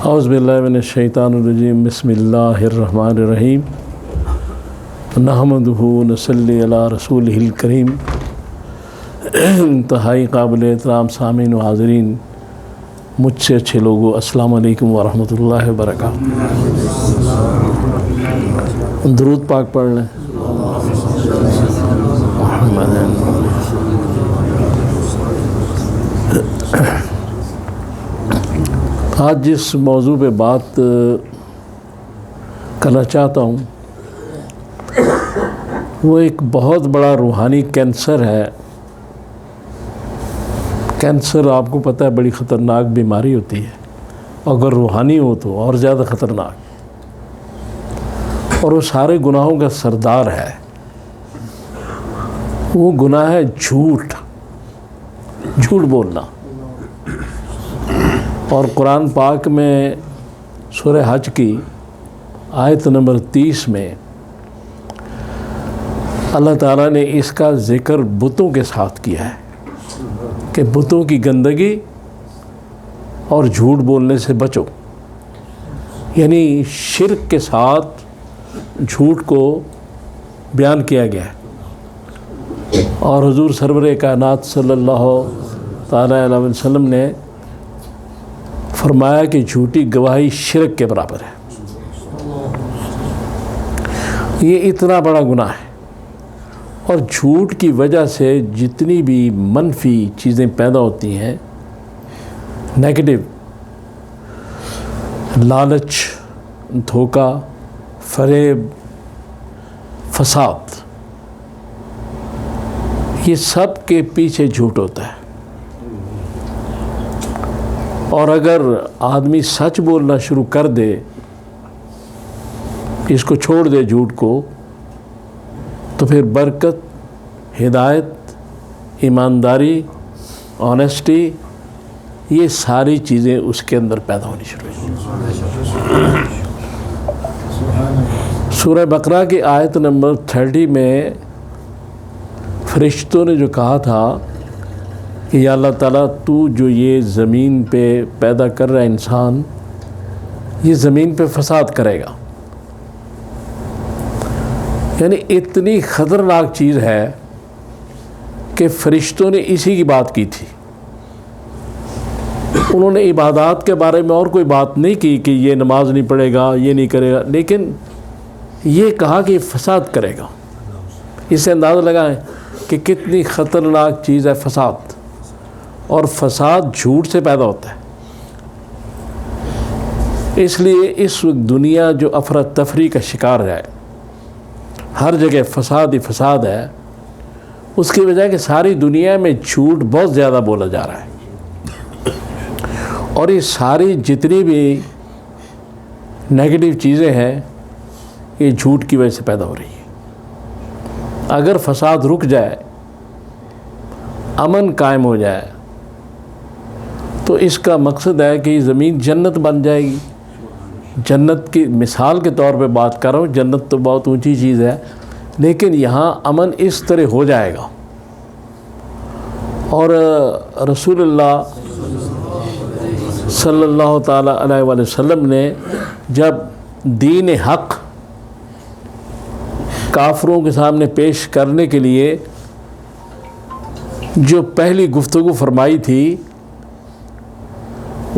اعوذ باللہ من الشیطان الرجیم بسم اللہ الرحمن الرحیم نحمدہ ونصلی علی رسولہ الکریم۔ انتہائی قابل احترام سامعین و حاضرین، مجھ سے اچھے لوگوں، السلام علیکم ورحمۃ اللہ وبرکاتہ۔ درود پاک پڑھ لیں۔ آج جس موضوع پہ بات کرنا چاہتا ہوں وہ ایک بہت بڑا روحانی کینسر ہے۔ کینسر آپ کو پتہ ہے بڑی خطرناک بیماری ہوتی ہے، اگر روحانی ہو تو اور زیادہ خطرناک، اور وہ سارے گناہوں کا سردار ہے۔ وہ گناہ ہے جھوٹ بولنا۔ اور قرآن پاک میں سورہ حج کی آیت نمبر 30 میں اللہ تعالیٰ نے اس کا ذکر بتوں کے ساتھ کیا ہے کہ بتوں کی گندگی اور جھوٹ بولنے سے بچو، یعنی شرک کے ساتھ جھوٹ کو بیان کیا گیا ہے۔ اور حضور سرور کائنات صلی اللہ تعالیٰ علیہ وسلم نے فرمایا کہ جھوٹی گواہی شرک کے برابر ہے۔ یہ اتنا بڑا گناہ ہے، اور جھوٹ کی وجہ سے جتنی بھی منفی چیزیں پیدا ہوتی ہیں، نیگیٹو، لالچ، دھوکہ، فریب، فساد، یہ سب کے پیچھے جھوٹ ہوتا ہے۔ اور اگر آدمی سچ بولنا شروع کر دے، اس کو چھوڑ دے جھوٹ کو، تو پھر برکت، ہدایت، ایمانداری، آنیسٹی، یہ ساری چیزیں اس کے اندر پیدا ہونی شروع ہوئی۔ سورہ بقرہ کی آیت نمبر 30 میں فرشتوں نے جو کہا تھا کہ یا اللہ تعالیٰ تو جو یہ زمین پہ پیدا کر رہا ہے انسان، یہ زمین پہ فساد کرے گا، یعنی اتنی خطرناک چیز ہے کہ فرشتوں نے اسی کی بات کی تھی۔ انہوں نے عبادات کے بارے میں اور کوئی بات نہیں کی کہ یہ نماز نہیں پڑھے گا، یہ نہیں کرے گا، لیکن یہ کہا کہ یہ فساد کرے گا۔ اس سے اندازہ لگائیں کہ کتنی خطرناک چیز ہے فساد، اور فساد جھوٹ سے پیدا ہوتا ہے۔ اس لیے اس وقت دنیا جو افراتفری کا شکار ہے، ہر جگہ فساد ہی فساد ہے، اس کی وجہ کہ ساری دنیا میں جھوٹ بہت زیادہ بولا جا رہا ہے، اور یہ ساری جتنی بھی نیگیٹو چیزیں ہیں یہ جھوٹ کی وجہ سے پیدا ہو رہی ہیں۔ اگر فساد رک جائے، امن قائم ہو جائے، تو اس کا مقصد ہے کہ یہ زمین جنت بن جائے گی۔ جنت کی مثال کے طور پہ بات کر رہا ہوں، جنت تو بہت اونچی چیز ہے، لیکن یہاں امن اس طرح ہو جائے گا۔ اور رسول اللہ صلی اللہ تعالیٰ علیہ وآلہ وسلم نے جب دین حق کافروں کے سامنے پیش کرنے کے لیے جو پہلی گفتگو فرمائی تھی،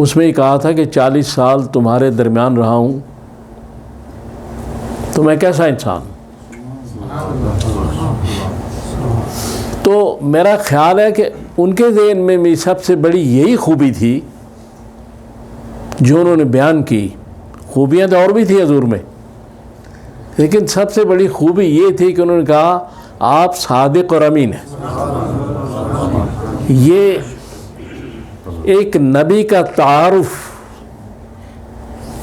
اس میں یہ کہا تھا کہ 40 سال تمہارے درمیان رہا ہوں، تو میں کیسا انسان ہوں۔ تو میرا خیال ہے کہ ان کے ذہن میں بھی سب سے بڑی یہی خوبی تھی جو انہوں نے بیان کی۔ خوبیاں تو اور بھی تھیں حضور میں، لیکن سب سے بڑی خوبی یہ تھی کہ انہوں نے کہا آپ صادق اور امین ہیں۔ یہ ایک نبی کا تعارف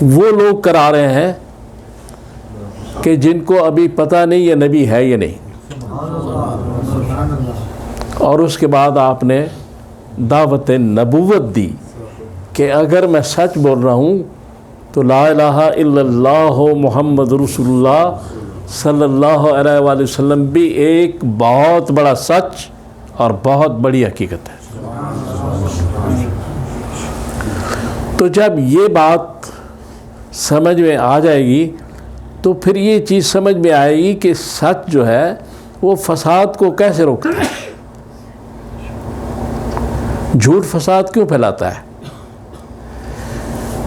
وہ لوگ کرا رہے ہیں کہ جن کو ابھی پتہ نہیں یہ نبی ہے یا نہیں۔ اور اس کے بعد آپ نے دعوت نبوت دی کہ اگر میں سچ بول رہا ہوں تو لا الہ الا اللہ محمد رسول اللہ صلی اللہ علیہ وآلہ وسلم بھی ایک بہت بڑا سچ اور بہت بڑی حقیقت ہے۔ تو جب یہ بات سمجھ میں آ جائے گی تو پھر یہ چیز سمجھ میں آئے گی کہ سچ جو ہے وہ فساد کو کیسے روکتا ہے، جھوٹ فساد کیوں پھیلاتا ہے۔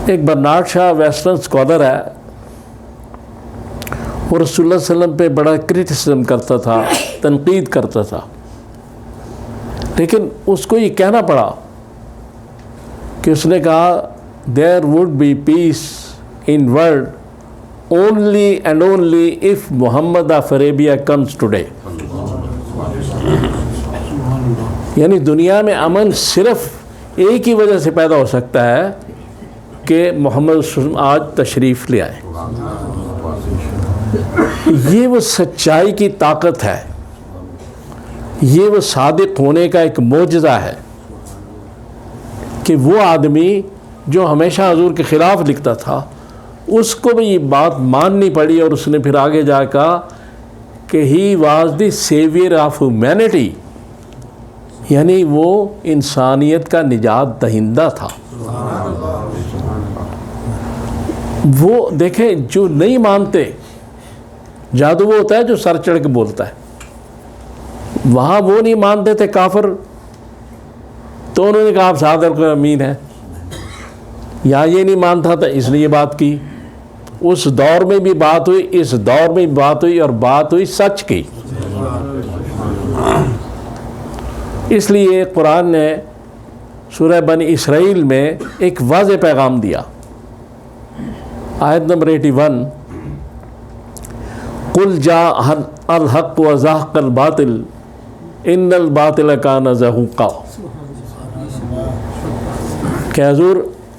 ایک برنارڈ شاہ ویسٹرن اسکالر ہے، وہ رسول اللہ صلی اللہ علیہ وسلم پہ بڑا کرٹیسزم کرتا تھا، تنقید کرتا تھا، لیکن اس کو یہ کہنا پڑا کہ اس نے کہا there would be peace in world only and only if Muhammad of Arabia comes today۔ یعنی دنیا میں امن صرف ایک ہی وجہ سے پیدا ہو سکتا ہے کہ محمد صلی اللہ علیہ وسلم آج تشریف لے آئے۔ یہ وہ سچائی کی طاقت ہے، یہ وہ صادق ہونے کا ایک معجزہ ہے کہ وہ آدمی جو ہمیشہ حضور کے خلاف لکھتا تھا اس کو بھی یہ بات ماننی پڑی، اور اس نے پھر آگے جا کہا کہ he was the severe of humanity, یعنی وہ انسانیت کا نجات دہندہ تھا۔ وہ دیکھیں جو نہیں مانتے، جادو وہ ہوتا ہے جو سر چڑھ کے بولتا ہے، وہاں وہ نہیں مانتے تھے کافر، تو انہوں نے کہا آپ صادق امین ہیں۔ یہاں یہ نہیں مانتا تھا اس نے یہ بات کی، اس دور میں بھی بات ہوئی، اس دور میں بھی بات ہوئی، اور بات ہوئی سچ کی۔ اس لیے قرآن نے سورہ بنی اسرائیل میں ایک واضح پیغام دیا، آیت نمبر 81، قُلْ جَاءَ الْحَقُّ وَزَهَقَ الْبَاطِلُ إِنَّ الْبَاطِلَ كَانَ زَهُوقًا۔ کہ حضور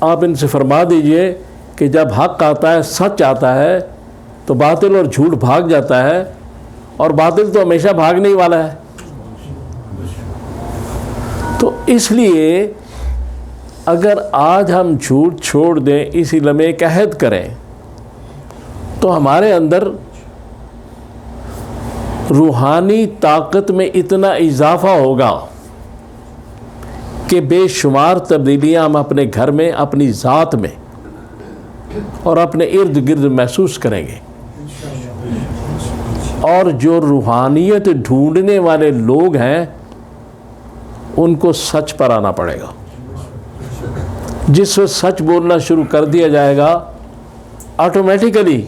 آپ ان سے فرما دیجئے کہ جب حق آتا ہے، سچ آتا ہے، تو باطل اور جھوٹ بھاگ جاتا ہے، اور باطل تو ہمیشہ بھاگنے ہی والا ہے۔ تو اس لیے اگر آج ہم جھوٹ چھوڑ دیں، اسی لمحے ایک عہد کریں، تو ہمارے اندر روحانی طاقت میں اتنا اضافہ ہوگا کہ بے شمار تبدیلیاں ہم اپنے گھر میں، اپنی ذات میں اور اپنے ارد گرد محسوس کریں گے۔ اور جو روحانیت ڈھونڈنے والے لوگ ہیں ان کو سچ پر آنا پڑے گا۔ جس وقت سچ بولنا شروع کر دیا جائے گا، آٹومیٹیکلی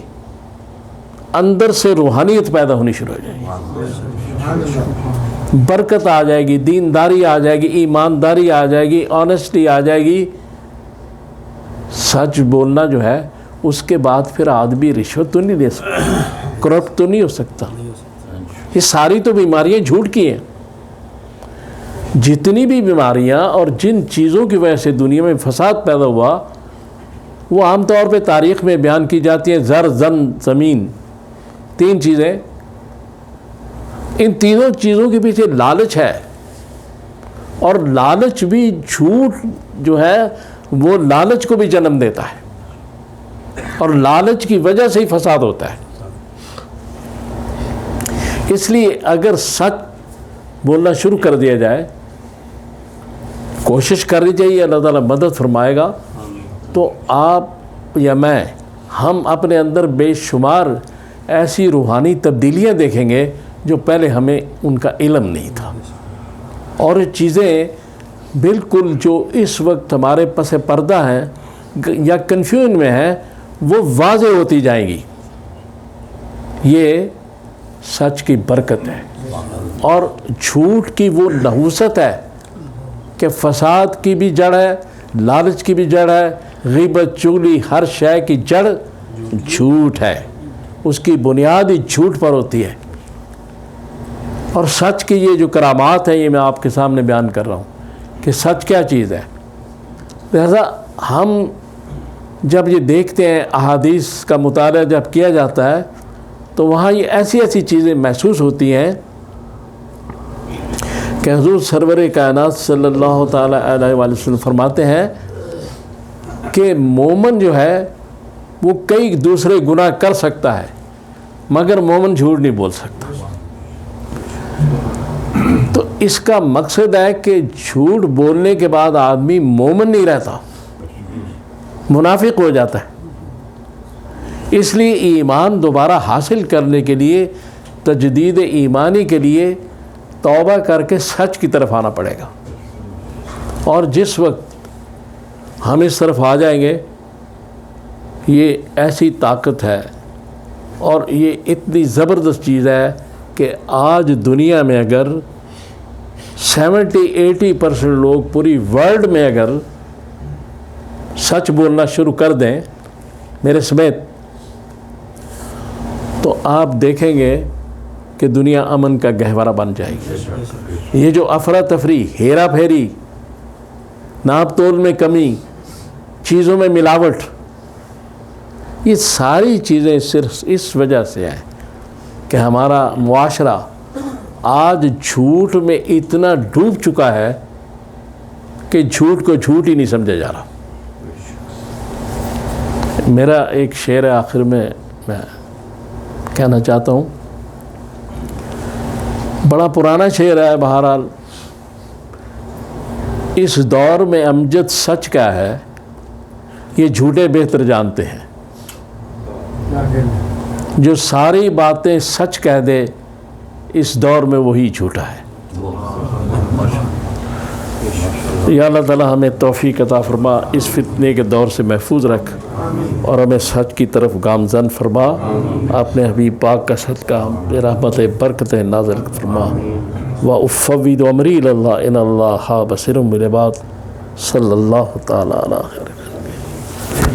اندر سے روحانیت پیدا ہونی شروع ہو جائے گی، برکت آ جائے گی، دینداری آ جائے گی، ایمانداری آ جائے گی، آنیسٹی آ جائے گی۔ سچ بولنا جو ہے، اس کے بعد پھر آدمی رشوت تو نہیں دے سکتا، کرپٹ تو نہیں ہو سکتا۔ یہ ساری تو بیماریاں جھوٹ کی ہیں۔ جتنی بھی بیماریاں اور جن چیزوں کی وجہ سے دنیا میں فساد پیدا ہوا، وہ عام طور پہ تاریخ میں بیان کی جاتی ہیں، زر، زن، زمین، تین چیزیں۔ ان تینوں چیزوں کے پیچھے لالچ ہے، اور لالچ بھی جھوٹ جو ہے وہ لالچ کو بھی جنم دیتا ہے، اور لالچ کی وجہ سے ہی فساد ہوتا ہے۔ اس لیے اگر سچ بولنا شروع کر دیا جائے، کوشش کرنی چاہیے، اللہ تعالیٰ مدد فرمائے گا، تو آپ یا میں، ہم اپنے اندر بے شمار ایسی روحانی تبدیلیاں دیکھیں گے جو پہلے ہمیں ان کا علم نہیں تھا، اور یہ چیزیں بالکل جو اس وقت ہمارے پس پردہ ہیں یا کنفیوژن میں ہیں، وہ واضح ہوتی جائیں گی۔ یہ سچ کی برکت ہے، اور جھوٹ کی وہ نحوست ہے کہ فساد کی بھی جڑ ہے، لالچ کی بھی جڑ ہے، غیبت، چغلی، ہر شے کی جڑ جھوٹ ہے، اس کی بنیاد ہی جھوٹ پر ہوتی ہے۔ اور سچ کی یہ جو کرامات ہیں، یہ میں آپ کے سامنے بیان کر رہا ہوں کہ سچ کیا چیز ہے۔ لہذا ہم جب یہ دیکھتے ہیں، احادیث کا مطالعہ جب کیا جاتا ہے، تو وہاں یہ ایسی ایسی چیزیں محسوس ہوتی ہیں کہ حضور سرور کائنات صلی اللہ تعالیٰ علیہ وآلہ وسلم فرماتے ہیں کہ مومن جو ہے وہ کئی دوسرے گناہ کر سکتا ہے، مگر مومن جھوٹ نہیں بول سکتا۔ تو اس کا مقصد ہے کہ جھوٹ بولنے کے بعد آدمی مومن نہیں رہتا، منافق ہو جاتا ہے۔ اس لیے ایمان دوبارہ حاصل کرنے کے لیے، تجدید ایمانی کے لیے توبہ کر کے سچ کی طرف آنا پڑے گا. اور جس وقت ہم اس طرف آ جائیں گے، یہ ایسی طاقت ہے اور یہ اتنی زبردست چیز ہے کہ آج دنیا میں اگر 70-80% لوگ پوری ورلڈ میں اگر سچ بولنا شروع کر دیں میرے سمیت، تو آپ دیکھیں گے کہ دنیا امن کا گہوارہ بن جائے گی. یہ جو افراتفری، ہیرا پھیری، ناپ تول میں کمی، چیزوں میں ملاوٹ، یہ ساری چیزیں صرف اس وجہ سے ہیں کہ ہمارا معاشرہ آج جھوٹ میں اتنا ڈوب چکا ہے کہ جھوٹ کو جھوٹ ہی نہیں سمجھا جا رہا. میرا ایک شعر ہے آخر میں کہنا چاہتا ہوں، بڑا پرانا شعر ہے. بہرحال اس دور میں امجد سچ کیا ہے یہ جھوٹے بہتر جانتے ہیں. جو ساری باتیں سچ کہہ دے اس دور میں وہی جھوٹا ہے. یا اللہ تعالیٰ ہمیں توفیق عطا فرما، اس فتنے کے دور سے محفوظ رکھ اور ہمیں سچ کی طرف گامزن فرما. اپنے حبیب پاک کا صدقہ رحمت برکت نازل فرما. وَأُفَوِّضُ أَمْرِي إِلَى اللَّهِ إِنَّ اللَّهَ بَصِيرٌ بِالْعِبَادِ. صلی اللہ تعالیٰ علیہ